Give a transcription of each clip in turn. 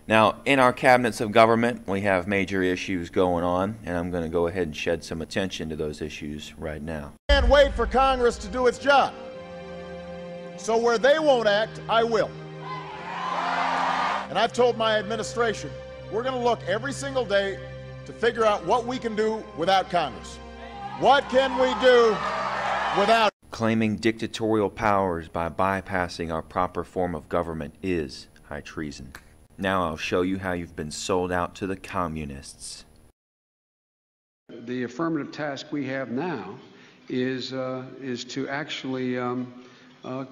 Now, in our cabinets of government, we have major issues going on, and I'm going to go ahead and shed some attention to those issues right now. Can't wait for Congress to do its job. So where they won't act, I will. And I've told my administration, we're going to look every single day to figure out what we can do without Congress. What can we do without? Claiming dictatorial powers by bypassing our proper form of government is high treason. Now I'll show you how you've been sold out to the communists. The affirmative task we have now is to actually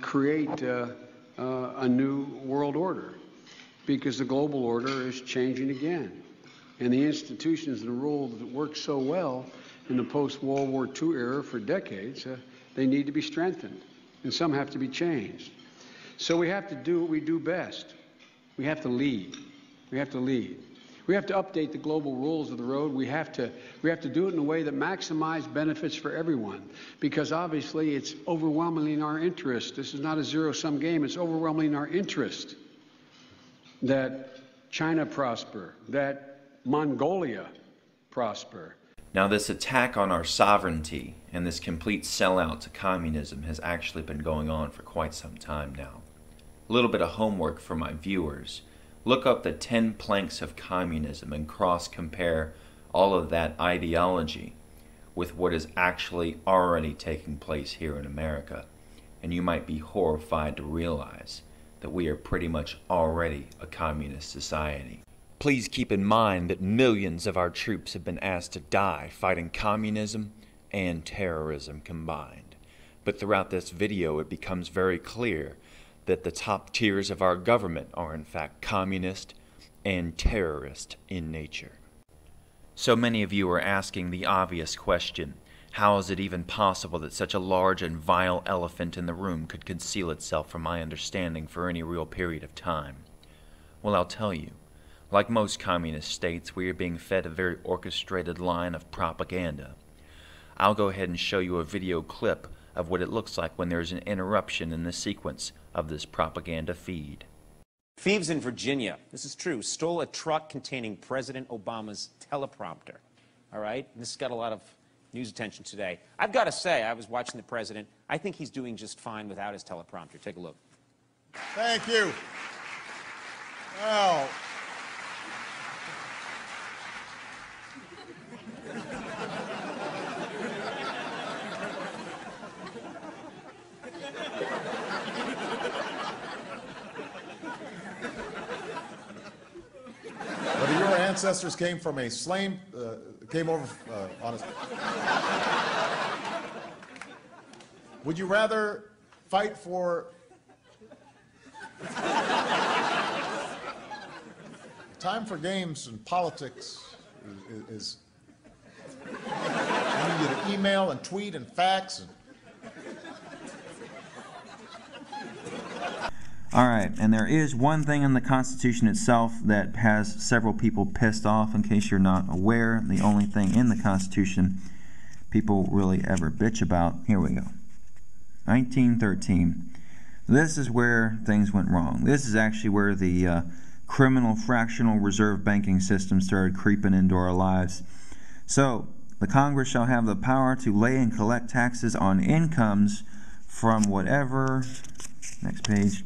create a new world order, because the global order is changing again. And the institutions and rules that worked so well in the post-World War II era for decades, they need to be strengthened, and some have to be changed. So we have to do what we do best. We have to lead. We have to lead. We have to update the global rules of the road. We have to do it in a way that maximizes benefits for everyone, because obviously it's overwhelmingly in our interest. This is not a zero-sum game. It's overwhelmingly in our interest that China prosper, that Mongolia prosper. Now, this attack on our sovereignty and this complete sellout to communism has actually been going on for quite some time now. A little bit of homework for my viewers. Look up the 10 planks of communism and cross-compare all of that ideology with what is actually already taking place here in America. And you might be horrified to realize that we are pretty much already a communist society. Please keep in mind that millions of our troops have been asked to die fighting communism and terrorism combined. But throughout this video it becomes very clear that the top tiers of our government are in fact communist and terrorist in nature. So many of you are asking the obvious question: how is it even possible that such a large and vile elephant in the room could conceal itself from my understanding for any real period of time? Well, I'll tell you. Like most communist states, we are being fed a very orchestrated line of propaganda. I'll go ahead and show you a video clip of what it looks like when there's an interruption in the sequence of this propaganda feed. Thieves in Virginia, this is true, stole a truck containing President Obama's teleprompter. All right? And this has got a lot of news attention today. I've got to say, I was watching the president. I think he's doing just fine without his teleprompter. Take a look. Thank you. Well, whether your ancestors came from a slave, came over on a... Would you rather fight for... Time for games and politics is you need to email and tweet and fax. All right, and there is one thing in the Constitution itself that has several people pissed off. In case you're not aware, the only thing in the Constitution people really ever bitch about. Here we go. 1913. This is where things went wrong. This is actually where the criminal fractional reserve banking system started creeping into our lives. So, the Congress shall have the power to lay and collect taxes on incomes from whatever, next page,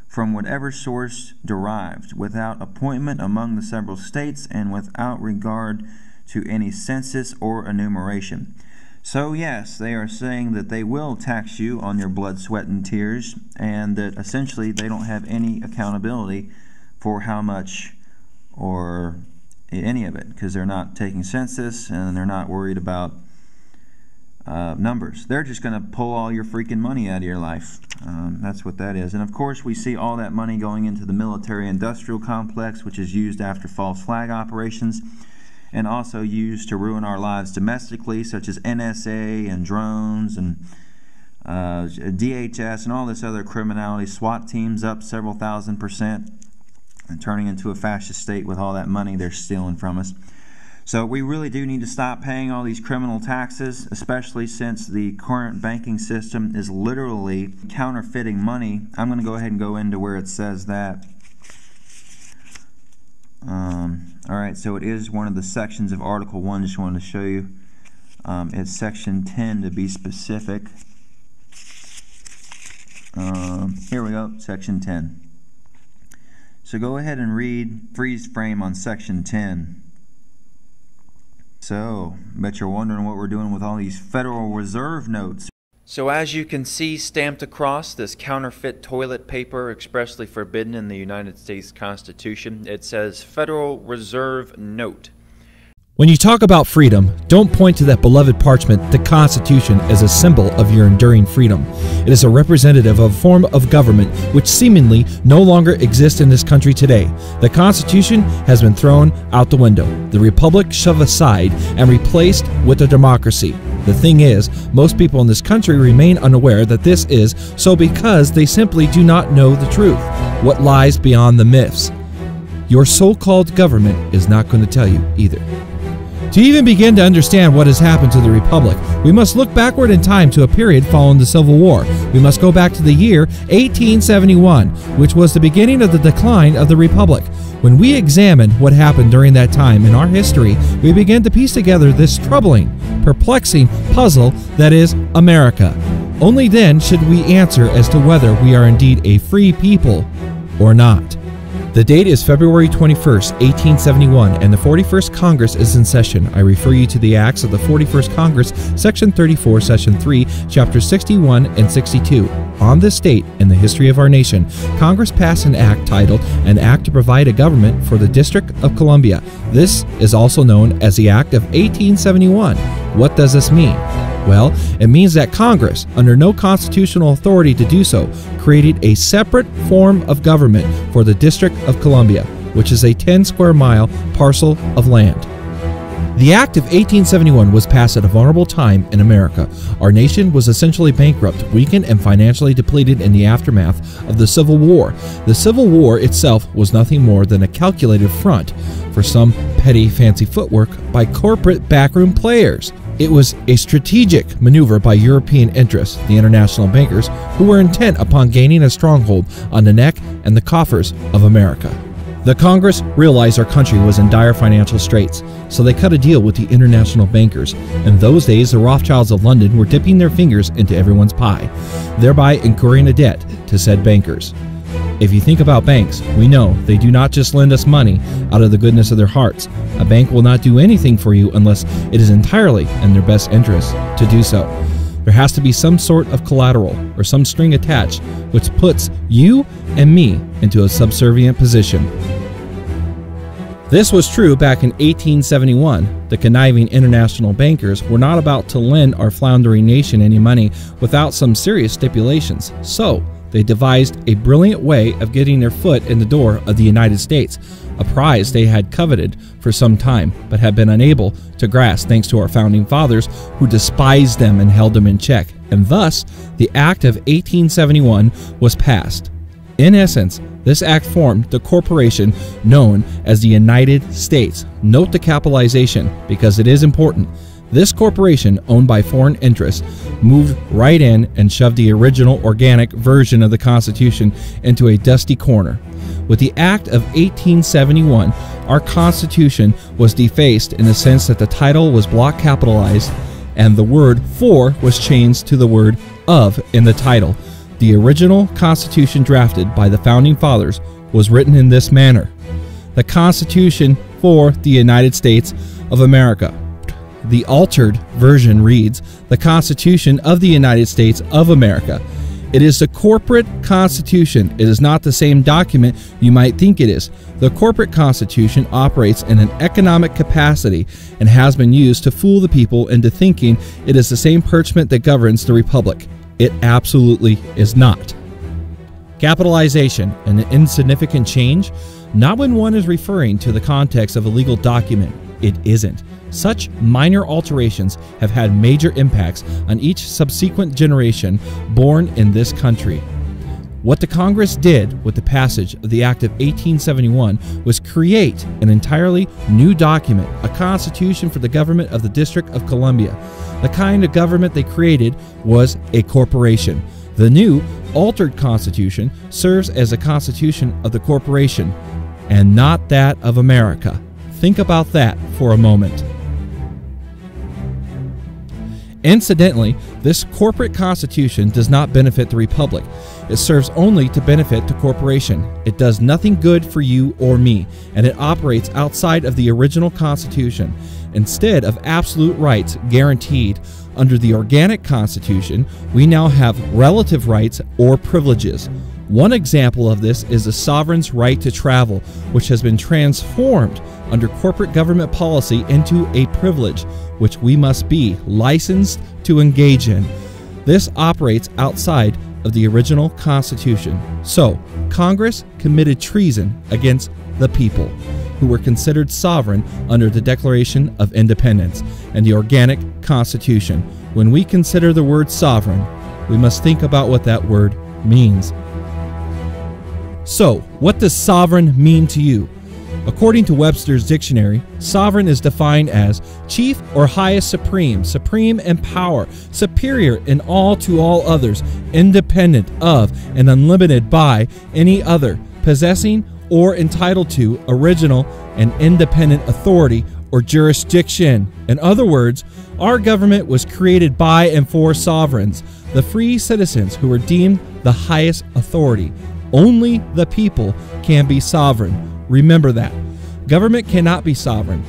from whatever source derived, without appointment among the several states and without regard to any census or enumeration. So yes, they are saying that they will tax you on your blood, sweat, and tears, and that essentially they don't have any accountability for how much or any of it, because they're not taking census and they're not worried about numbers. They're just going to pull all your freaking money out of your life. That's what that is. And of course we see all that money going into the military-industrial complex, which is used after false flag operations, and also used to ruin our lives domestically, such as NSA and drones and DHS and all this other criminality. SWAT teams up several thousand% and turning into a fascist state with all that money they're stealing from us. So we really do need to stop paying all these criminal taxes, especially since the current banking system is literally counterfeiting money. I'm going to go ahead and go into where it says that. Alright, so it is one of the sections of Article 1, just wanted to show you. It's Section 10 to be specific. Here we go, Section 10. So go ahead and read freeze frame on Section 10. So, bet you're wondering what we're doing with all these Federal Reserve notes. So as you can see stamped across this counterfeit toilet paper expressly forbidden in the United States Constitution, it says Federal Reserve Note. When you talk about freedom, don't point to that beloved parchment, the Constitution, as a symbol of your enduring freedom. It is a representative of a form of government which seemingly no longer exists in this country today. The Constitution has been thrown out the window, the Republic shoved aside and replaced with a democracy. The thing is, most people in this country remain unaware that this is so because they simply do not know the truth, what lies beyond the myths. Your so-called government is not going to tell you either. To even begin to understand what has happened to the Republic, we must look backward in time to a period following the Civil War. We must go back to the year 1871, which was the beginning of the decline of the Republic. When we examine what happened during that time in our history, we begin to piece together this troubling, perplexing puzzle that is America. Only then should we answer as to whether we are indeed a free people or not. The date is February 21st, 1871, and the 41st Congress is in session. I refer you to the Acts of the 41st Congress, Section 34, Session 3, Chapters 61 and 62. On this date in the history of our nation, Congress passed an act titled An Act to Provide a Government for the District of Columbia. This is also known as the Act of 1871. What does this mean? Well, it means that Congress, under no constitutional authority to do so, created a separate form of government for the District of Columbia, which is a 10 square mile parcel of land. The Act of 1871 was passed at a vulnerable time in America. Our nation was essentially bankrupt, weakened, and financially depleted in the aftermath of the Civil War. The Civil War itself was nothing more than a calculated front for some petty fancy footwork by corporate backroom players. It was a strategic maneuver by European interests, the international bankers, who were intent upon gaining a stronghold on the neck and the coffers of America. The Congress realized our country was in dire financial straits, so they cut a deal with the international bankers. In those days, the Rothschilds of London were dipping their fingers into everyone's pie, thereby incurring a debt to said bankers. If you think about banks, we know they do not just lend us money out of the goodness of their hearts. A bank will not do anything for you unless it is entirely in their best interest to do so. There has to be some sort of collateral or some string attached which puts you and me into a subservient position. This was true back in 1871. The conniving international bankers were not about to lend our floundering nation any money without some serious stipulations. So, they devised a brilliant way of getting their foot in the door of the United States, a prize they had coveted for some time, but had been unable to grasp thanks to our founding fathers who despised them and held them in check. And thus, the Act of 1871 was passed. In essence, this act formed the corporation known as the United States. Note the capitalization because it is important. This corporation, owned by foreign interests, moved right in and shoved the original organic version of the Constitution into a dusty corner. With the Act of 1871, our Constitution was defaced in the sense that the title was block capitalized and the word for was changed to the word of in the title. The original Constitution drafted by the Founding Fathers was written in this manner: the Constitution for the United States of America. The altered version reads, the Constitution of the United States of America. It is the corporate constitution. It is not the same document you might think it is. The corporate constitution operates in an economic capacity and has been used to fool the people into thinking it is the same parchment that governs the republic. It absolutely is not. Capitalization, an insignificant change, not when one is referring to the context of a legal document. It isn't. Such minor alterations have had major impacts on each subsequent generation born in this country. What the Congress did with the passage of the Act of 1871 was create an entirely new document, a constitution for the government of the District of Columbia. The kind of government they created was a corporation. The new, altered constitution serves as a constitution of the corporation and not that of America. Think about that for a moment. Incidentally, this corporate constitution does not benefit the republic. It serves only to benefit the corporation. It does nothing good for you or me, and it operates outside of the original constitution. Instead of absolute rights guaranteed under the organic constitution, we now have relative rights or privileges. One example of this is the sovereign's right to travel, which has been transformed under corporate government policy into a privilege, which we must be licensed to engage in. This operates outside of the original Constitution. So, Congress committed treason against the people, who were considered sovereign under the Declaration of Independence and the organic Constitution. When we consider the word sovereign, we must think about what that word means. So, what does sovereign mean to you? According to Webster's dictionary, sovereign is defined as chief or highest supreme, supreme in power, superior in all to all others, independent of and unlimited by any other, possessing or entitled to original and independent authority or jurisdiction. In other words, our government was created by and for sovereigns, the free citizens who were deemed the highest authority. Only the people can be sovereign. Remember that. Government cannot be sovereign.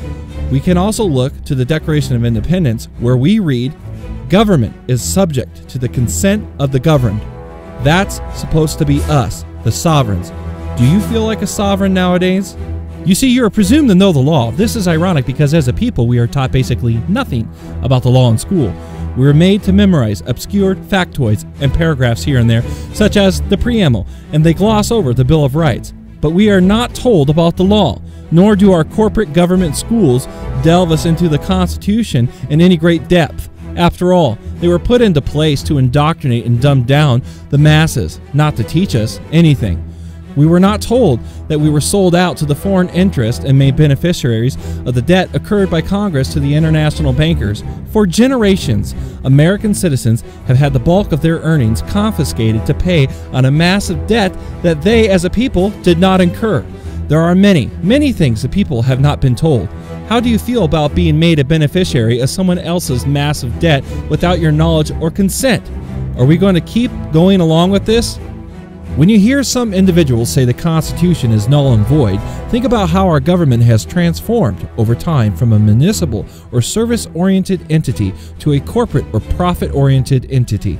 We can also look to the Declaration of Independence, where we read, "Government is subject to the consent of the governed." That's supposed to be us, the sovereigns. Do you feel like a sovereign nowadays? You see, you are presumed to know the law. This is ironic because as a people, we are taught basically nothing about the law in school. We are made to memorize obscure factoids and paragraphs here and there, such as the preamble, and they gloss over the Bill of Rights. But we are not told about the law, nor do our corporate government schools delve us into the Constitution in any great depth. After all, they were put into place to indoctrinate and dumb down the masses, not to teach us anything. We were not told that we were sold out to the foreign interest and made beneficiaries of the debt incurred by Congress to the international bankers. For generations, American citizens have had the bulk of their earnings confiscated to pay on a massive debt that they, as a people, did not incur. There are many, many things the people have not been told. How do you feel about being made a beneficiary of someone else's massive debt without your knowledge or consent? Are we going to keep going along with this? When you hear some individuals say the Constitution is null and void, think about how our government has transformed over time from a municipal or service-oriented entity to a corporate or profit-oriented entity.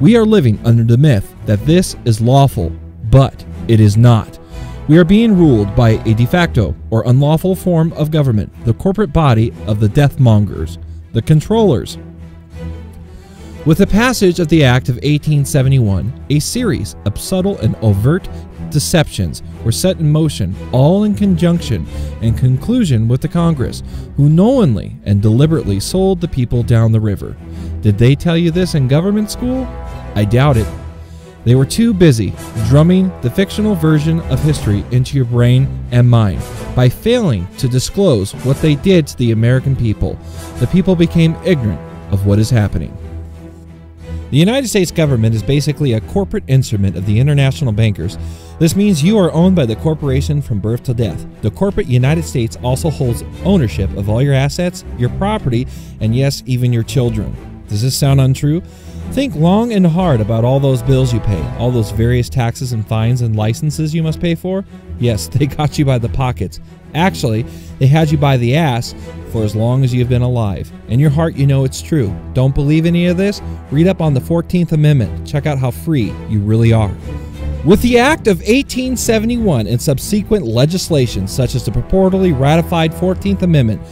We are living under the myth that this is lawful, but it is not. We are being ruled by a de facto or unlawful form of government, the corporate body of the deathmongers, the controllers. With the passage of the Act of 1871, a series of subtle and overt deceptions were set in motion, all in conjunction and conclusion with the Congress, who knowingly and deliberately sold the people down the river. Did they tell you this in government school? I doubt it. They were too busy drumming the fictional version of history into your brain and mind. By failing to disclose what they did to the American people, the people became ignorant of what is happening. The United States government is basically a corporate instrument of the international bankers. This means you are owned by the corporation from birth to death. The corporate United States also holds ownership of all your assets, your property, and yes, even your children. Does this sound untrue? Think long and hard about all those bills you pay, all those various taxes and fines and licenses you must pay for. Yes, they got you by the pockets. Actually, they had you by the ass for as long as you've been alive. In your heart, you know it's true. Don't believe any of this? Read up on the 14th Amendment. Check out how free you really are. With the Act of 1871 and subsequent legislation, such as the purportedly ratified 14th Amendment,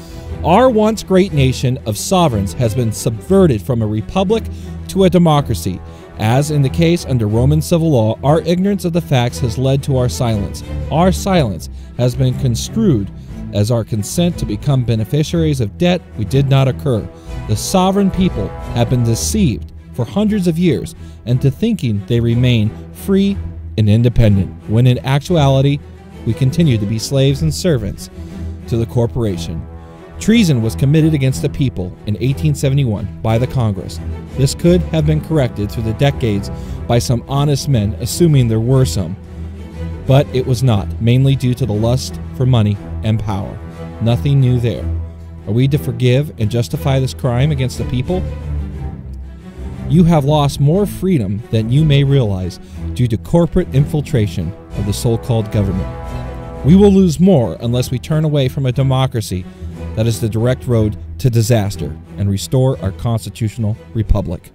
our once great nation of sovereigns has been subverted from a republic to a democracy. As in the case under Roman civil law, our ignorance of the facts has led to our silence. Our silence has been construed as our consent to become beneficiaries of debt we did not incur. The sovereign people have been deceived for hundreds of years into thinking they remain free and independent, when in actuality, we continue to be slaves and servants to the corporation. Treason was committed against the people in 1871 by the Congress. This could have been corrected through the decades by some honest men, assuming there were some. But it was not, mainly due to the lust for money and power. Nothing new there. Are we to forgive and justify this crime against the people? You have lost more freedom than you may realize due to corporate infiltration of the so-called government. We will lose more unless we turn away from a democracy that is the direct road to disaster and restore our constitutional republic.